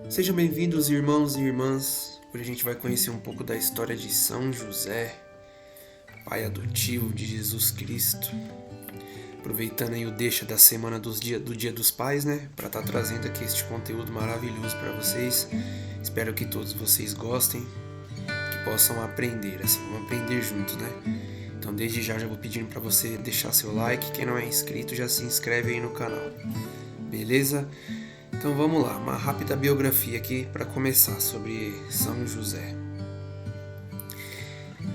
Sejam bem-vindos, irmãos e irmãs. Hoje a gente vai conhecer um pouco da história de São José, pai adotivo de Jesus Cristo. Aproveitando aí o deixa da semana do Dia dos Pais, né? Para estar trazendo aqui este conteúdo maravilhoso para vocês. Espero que todos vocês gostem, que possam aprender, assim, vamos aprender juntos, né? Então desde já vou pedindo para você deixar seu like. Quem não é inscrito já se inscreve aí no canal. Beleza? Então vamos lá, uma rápida biografia aqui para começar sobre São José.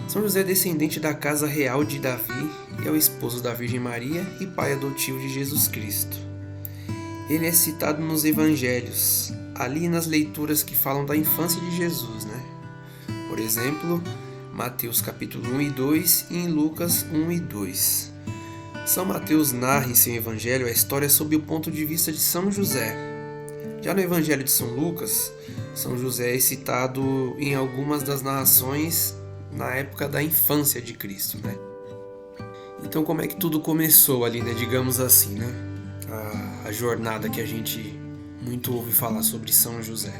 São José é descendente da casa real de Davi e é o esposo da Virgem Maria e pai adotivo de Jesus Cristo. Ele é citado nos evangelhos, ali nas leituras que falam da infância de Jesus, né? Por exemplo, Mateus capítulo 1 e 2 e em Lucas 1 e 2. São Mateus narra em seu evangelho a história sob o ponto de vista de São José. Já no evangelho de São Lucas, São José é citado em algumas das narrações na época da infância de Cristo, né? Então como é que tudo começou ali, né? Digamos assim, né? A jornada que a gente muito ouve falar sobre São José.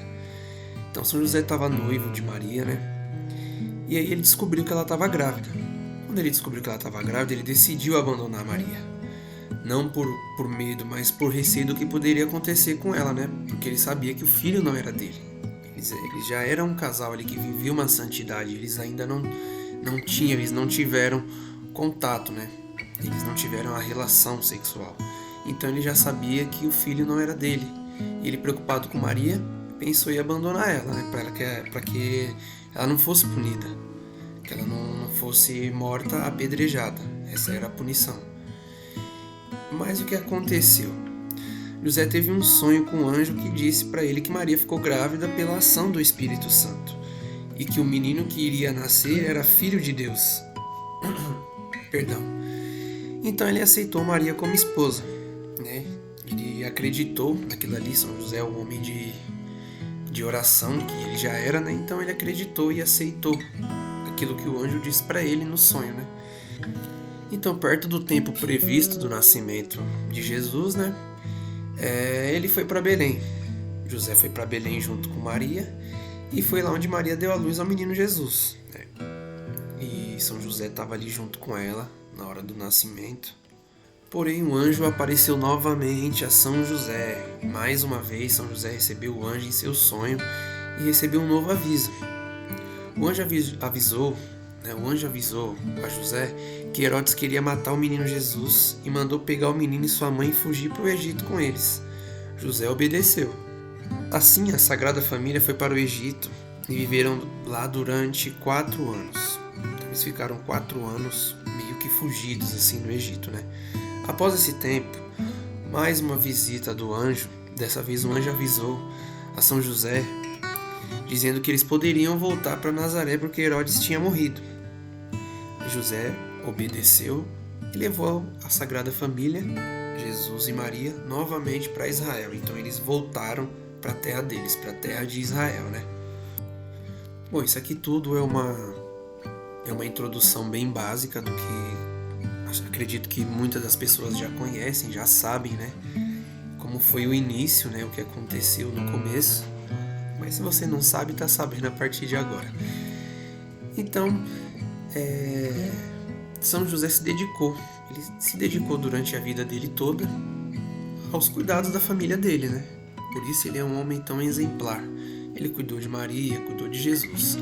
Então São José estava noivo de Maria, né? E aí ele descobriu que ela estava grávida. Quando ele descobriu que ela estava grávida, ele decidiu abandonar Maria. Não por medo, mas por receio do que poderia acontecer com ela, né? Porque ele sabia que o filho não era dele. Eles já eram um casal ali que vivia uma santidade. Eles ainda eles não tiveram contato, né? Eles não tiveram a relação sexual. Então ele já sabia que o filho não era dele. E ele, preocupado com Maria, pensou em abandonar ela, né? Para que ela não fosse punida. Que ela não fosse morta apedrejada. Essa era a punição. Mas o que aconteceu? José teve um sonho com um anjo que disse para ele que Maria ficou grávida pela ação do Espírito Santo e que o menino que iria nascer era filho de Deus. Perdão. Então ele aceitou Maria como esposa, né? Ele acreditou naquilo ali. São José é um homem de oração que ele já era, né? Então ele acreditou e aceitou aquilo que o anjo disse para ele no sonho, né? Então, perto do tempo previsto do nascimento de Jesus, né? Ele foi para Belém. José foi para Belém junto com Maria e foi lá onde Maria deu à luz ao menino Jesus, né? E São José estava ali junto com ela na hora do nascimento. Porém, o anjo apareceu novamente a São José. Mais uma vez, São José recebeu o anjo em seu sonho e recebeu um novo aviso. O anjo avisou a José que Herodes queria matar o menino Jesus e mandou pegar o menino e sua mãe e fugir para o Egito com eles. José obedeceu. Assim, a Sagrada Família foi para o Egito e viveram lá durante 4 anos. Então, eles ficaram 4 anos meio que fugidos assim no Egito, né? Após esse tempo, mais uma visita do anjo. Dessa vez o anjo avisou a São José, dizendo que eles poderiam voltar para Nazaré porque Herodes tinha morrido. José obedeceu e levou a Sagrada Família, Jesus e Maria, novamente para Israel. Então eles voltaram para a terra deles, para a terra de Israel, né? Bom, isso aqui tudo é uma introdução bem básica do que acredito que muitas das pessoas já conhecem, já sabem, né? Como foi o início, né? O que aconteceu no começo. Mas se você não sabe, está sabendo a partir de agora. Então, São José ele se dedicou durante a vida dele toda aos cuidados da família dele, né? Por isso ele é um homem tão exemplar. Ele cuidou de Maria, cuidou de Jesus.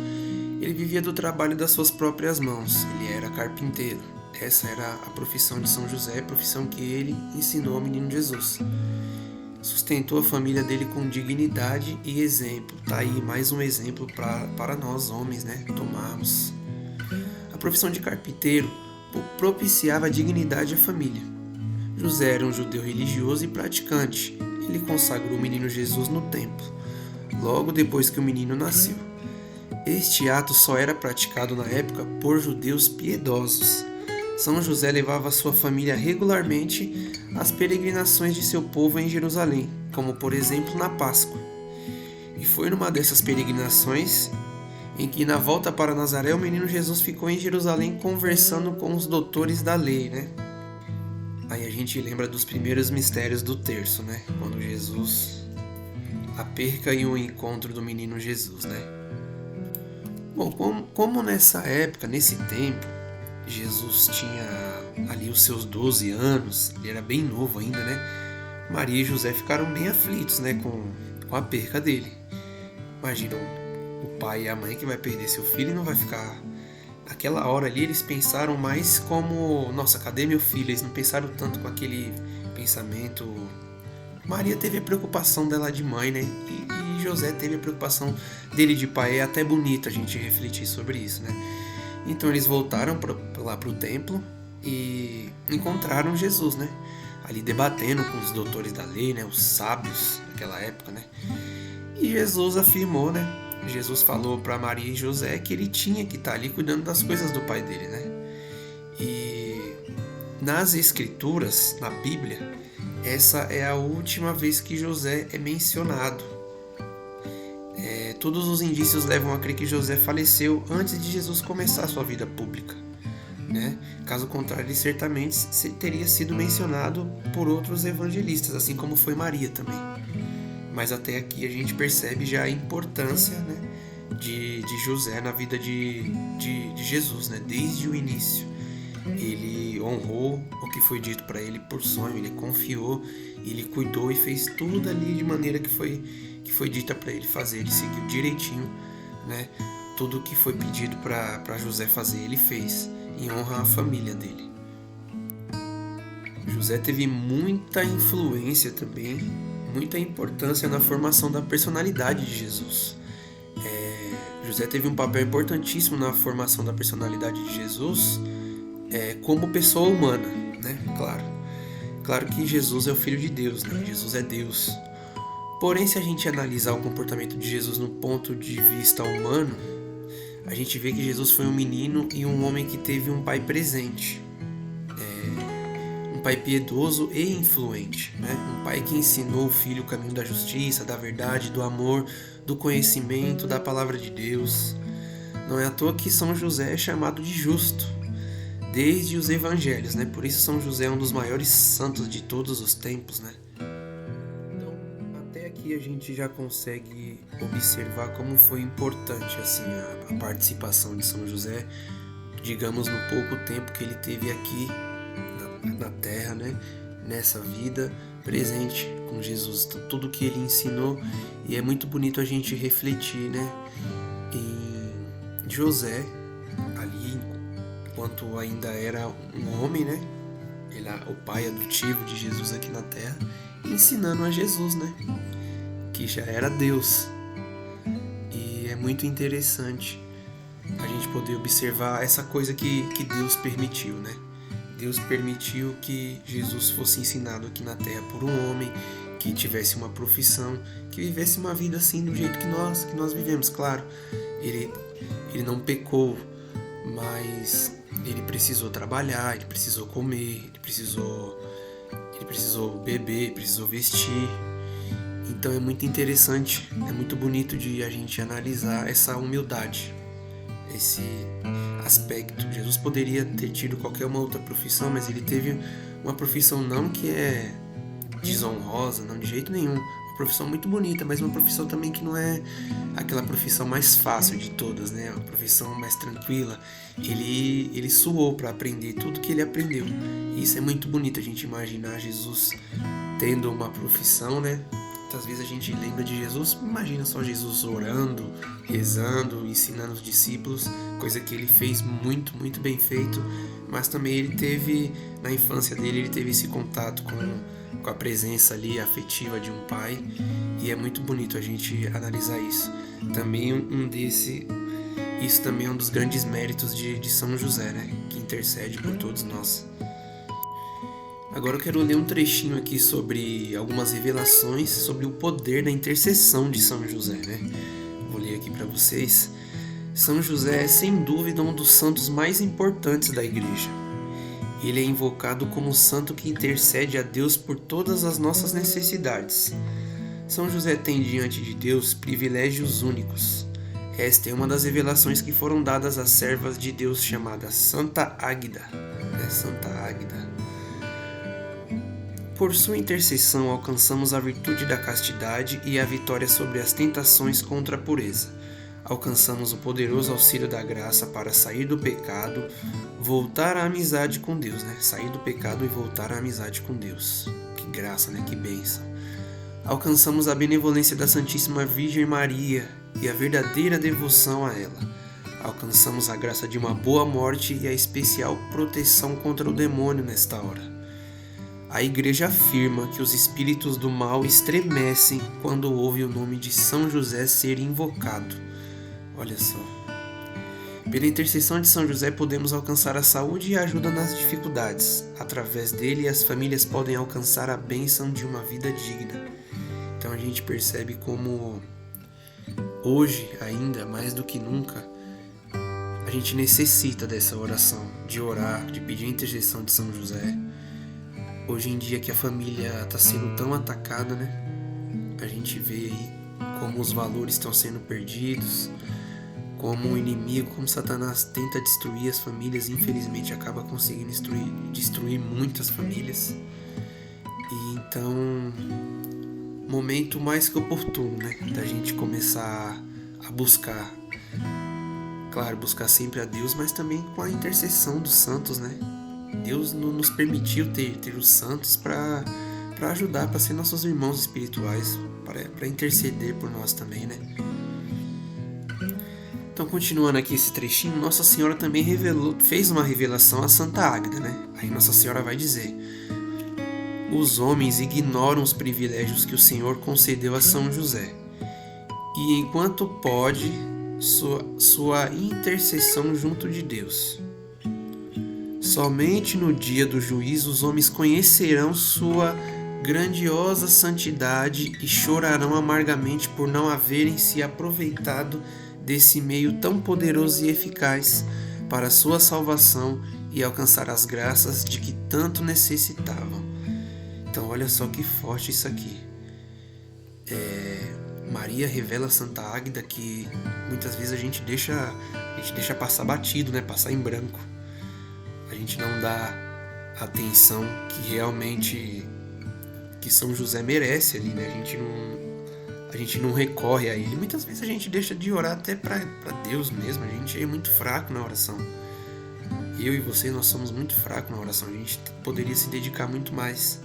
Ele vivia do trabalho das suas próprias mãos. Ele era carpinteiro. Essa era a profissão de São José, a profissão que ele ensinou ao menino Jesus. Sustentou a família dele com dignidade e exemplo. Tá aí mais um exemplo para nós homens, né? Tomarmos. A profissão de carpinteiro propiciava a dignidade à família. José era um judeu religioso e praticante. Ele consagrou o menino Jesus no templo, logo depois que o menino nasceu. Este ato só era praticado na época por judeus piedosos. São José levava sua família regularmente às peregrinações de seu povo em Jerusalém, como por exemplo na Páscoa. E foi numa dessas peregrinações em que na volta para Nazaré o menino Jesus ficou em Jerusalém conversando com os doutores da lei, né? Aí a gente lembra dos primeiros mistérios do terço, né? Quando Jesus a perca e o encontro do menino Jesus, né? Bom, como nessa época, nesse tempo, Jesus tinha ali os seus 12 anos, ele era bem novo ainda, né? Maria e José ficaram bem aflitos, né, com a perca dele. Imagina o pai e a mãe que vai perder seu filho e não vai ficar... Naquela hora ali eles pensaram mais como, nossa, cadê meu filho? Eles não pensaram tanto com aquele pensamento. Maria teve a preocupação dela de mãe, né? E José teve a preocupação dele de pai. É até bonito a gente refletir sobre isso, né? Então eles voltaram lá pro templo e encontraram Jesus, né? Ali debatendo com os doutores da lei, né? Os sábios daquela época, né? E Jesus afirmou, né? Jesus falou para Maria e José que ele tinha que estar ali cuidando das coisas do pai dele, né? E nas escrituras, na Bíblia, essa é a última vez que José é mencionado. Todos os indícios levam a crer que José faleceu antes de Jesus começar a sua vida pública, né? Caso contrário, ele certamente teria sido mencionado por outros evangelistas, assim como foi Maria também. Mas até aqui a gente percebe já a importância, né, de José na vida de Jesus, né? Desde o início. Ele honrou o que foi dito para ele por sonho, ele confiou, ele cuidou e fez tudo ali de maneira que foi dita para ele fazer. Ele seguiu direitinho, né? Tudo o que foi pedido para José fazer, ele fez, em honra à família dele. José teve muita influência também, muita importância na formação da personalidade de Jesus. José teve um papel importantíssimo na formação da personalidade de Jesus, como pessoa humana, né? Claro que Jesus é o Filho de Deus, né? Jesus é Deus. Porém, se a gente analisar o comportamento de Jesus no ponto de vista humano, a gente vê que Jesus foi um menino e um homem que teve um pai presente. Um pai piedoso e influente, né? Um pai que ensinou o filho o caminho da justiça, da verdade, do amor, do conhecimento, da palavra de Deus. Não é à toa que São José é chamado de justo, desde os evangelhos, né? Por isso São José é um dos maiores santos de todos os tempos, né? Então, até aqui a gente já consegue observar como foi importante assim a participação de São José, digamos, no pouco tempo que ele teve aqui na Terra, né? Nessa vida presente com Jesus, tudo que ele ensinou. E é muito bonito a gente refletir, né, em José ali enquanto ainda era um homem, né? Ele é o pai adotivo de Jesus aqui na Terra, ensinando a Jesus, né, que já era Deus. E é muito interessante a gente poder observar essa coisa que Deus permitiu, né? Deus permitiu que Jesus fosse ensinado aqui na Terra por um homem que tivesse uma profissão, que vivesse uma vida assim do jeito que nós vivemos. Claro, ele não pecou, mas ele precisou trabalhar, ele precisou comer, ele precisou beber, precisou vestir. Então é muito interessante, é muito bonito de a gente analisar essa humildade, esse aspecto. Jesus poderia ter tido qualquer uma outra profissão, mas ele teve uma profissão não que é desonrosa, não de jeito nenhum, uma profissão muito bonita, mas uma profissão também que não é aquela profissão mais fácil de todas, né? Uma profissão mais tranquila. Ele suou para aprender tudo que ele aprendeu. E isso é muito bonito, a gente imaginar Jesus tendo uma profissão, né? Muitas vezes a gente lembra de Jesus, imagina só Jesus orando, rezando, ensinando os discípulos, coisa que ele fez muito, muito bem feito, mas também ele teve, na infância dele, ele teve esse contato com a presença ali afetiva de um pai, e é muito bonito a gente analisar isso. Também isso também é um dos grandes méritos de São José, né, que intercede por todos nós. Agora eu quero ler um trechinho aqui sobre algumas revelações sobre o poder da intercessão de São José, né? Vou ler aqui para vocês. São José é sem dúvida um dos santos mais importantes da Igreja. Ele é invocado como o santo que intercede a Deus por todas as nossas necessidades. São José tem diante de Deus privilégios únicos. Esta é uma das revelações que foram dadas às servas de Deus chamada Santa Águida, né? Santa Águida. por sua intercessão alcançamos a virtude da castidade e a vitória sobre as tentações contra a pureza. Alcançamos o poderoso auxílio da graça para sair do pecado, voltar à amizade com Deus, né? Sair do pecado e voltar à amizade com Deus. Que graça, né? Que bênção. Alcançamos a benevolência da Santíssima Virgem Maria e a verdadeira devoção a ela. Alcançamos a graça de uma boa morte e a especial proteção contra o demônio nesta hora. A Igreja afirma que os espíritos do mal estremecem quando ouvem o nome de São José ser invocado. Olha só. Pela intercessão de São José podemos alcançar a saúde e a ajuda nas dificuldades. Através dele, as famílias podem alcançar a bênção de uma vida digna. Então a gente percebe como hoje, ainda mais do que nunca, a gente necessita dessa oração, de orar, de pedir a intercessão de São José. Hoje em dia que a família está sendo tão atacada, né? A gente vê aí como os valores estão sendo perdidos, como o inimigo, como Satanás tenta destruir as famílias, infelizmente acaba conseguindo destruir muitas famílias. E então, momento mais que oportuno, né? Da gente começar a buscar, claro, buscar sempre a Deus, mas também com a intercessão dos santos, né? Deus nos permitiu ter os santos para ajudar, para ser nossos irmãos espirituais, para interceder por nós também, né? Então, continuando aqui esse trechinho, Nossa Senhora também fez uma revelação a Santa Águeda, né? Aí Nossa Senhora vai dizer: os homens ignoram os privilégios que o Senhor concedeu a São José, e enquanto pode, sua intercessão junto de Deus. Somente no dia do juízo os homens conhecerão sua grandiosa santidade e chorarão amargamente por não haverem se aproveitado desse meio tão poderoso e eficaz para a sua salvação e alcançar as graças de que tanto necessitavam. Então olha só que forte isso aqui. Maria revela a Santa Águeda que muitas vezes a gente deixa passar batido, né? Passar em branco. A gente não dá a atenção que realmente que São José merece ali, né? A gente não recorre a ele. Muitas vezes a gente deixa de orar até para Deus mesmo. A gente é muito fraco na oração. Eu e você, nós somos muito fracos na oração. A gente poderia se dedicar muito mais.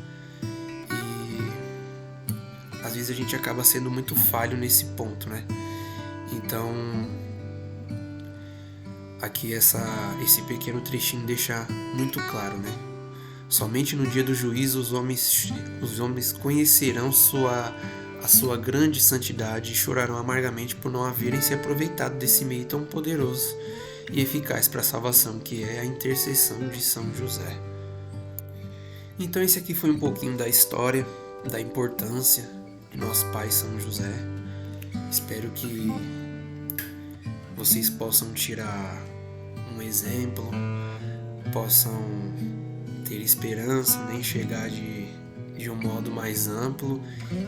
E às vezes a gente acaba sendo muito falho nesse ponto, né? Então, aqui esse pequeno trechinho deixa muito claro, né? Somente no dia do juízo os homens conhecerão a sua grande santidade e chorarão amargamente por não haverem se aproveitado desse meio tão poderoso e eficaz para a salvação, que é a intercessão de São José. Então esse aqui foi um pouquinho da história, da importância de nosso pai São José. Espero que vocês possam tirar um exemplo, possam ter esperança, né, enxergar de um modo mais amplo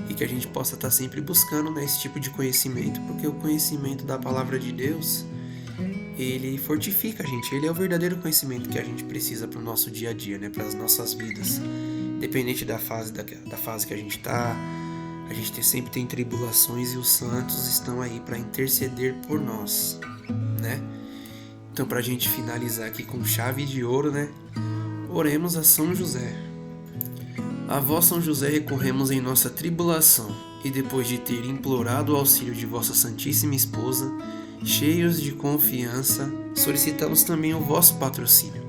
e que a gente possa estar sempre buscando, né, esse tipo de conhecimento, porque o conhecimento da palavra de Deus, ele fortifica a gente, ele é o verdadeiro conhecimento que a gente precisa para o nosso dia a dia, né, para as nossas vidas. Independente da fase que a gente está, a gente sempre tem tribulações e os santos estão aí para interceder por nós, né? Então, para a gente finalizar aqui com chave de ouro, né? Oremos a São José. A vós, São José, recorremos em nossa tribulação, e depois de ter implorado o auxílio de vossa Santíssima Esposa, cheios de confiança, solicitamos também o vosso patrocínio,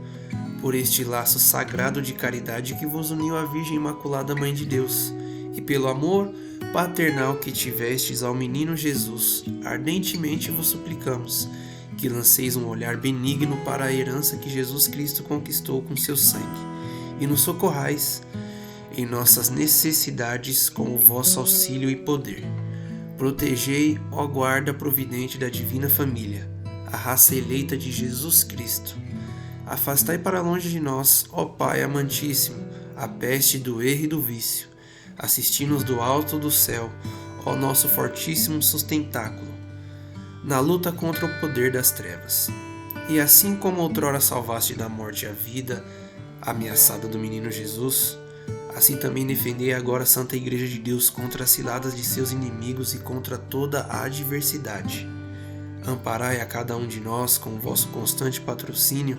por este laço sagrado de caridade que vos uniu à Virgem Imaculada Mãe de Deus, e pelo amor paternal que tivestes ao menino Jesus, ardentemente vos suplicamos que lanceis um olhar benigno para a herança que Jesus Cristo conquistou com seu sangue, e nos socorrais em nossas necessidades com o vosso auxílio e poder. Protegei, ó guarda providente da divina família, a raça eleita de Jesus Cristo. Afastai para longe de nós, ó Pai amantíssimo, a peste do erro e do vício. Assisti-nos do alto do céu, ó nosso fortíssimo sustentáculo, na luta contra o poder das trevas. E assim como outrora salvaste da morte a vida ameaçada do menino Jesus, Assim também defendei agora a Santa Igreja de Deus contra as ciladas de seus inimigos e contra toda a adversidade. Amparai a cada um de nós com o vosso constante patrocínio,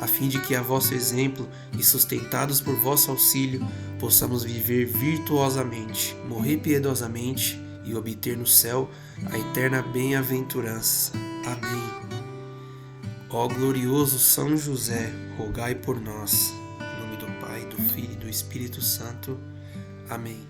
a fim de que a vosso exemplo e sustentados por vosso auxílio possamos viver virtuosamente, morrer piedosamente e obter no céu a eterna bem-aventurança. Amém. Ó glorioso São José, rogai por nós. Em nome do Pai, do Filho e do Espírito Santo. Amém.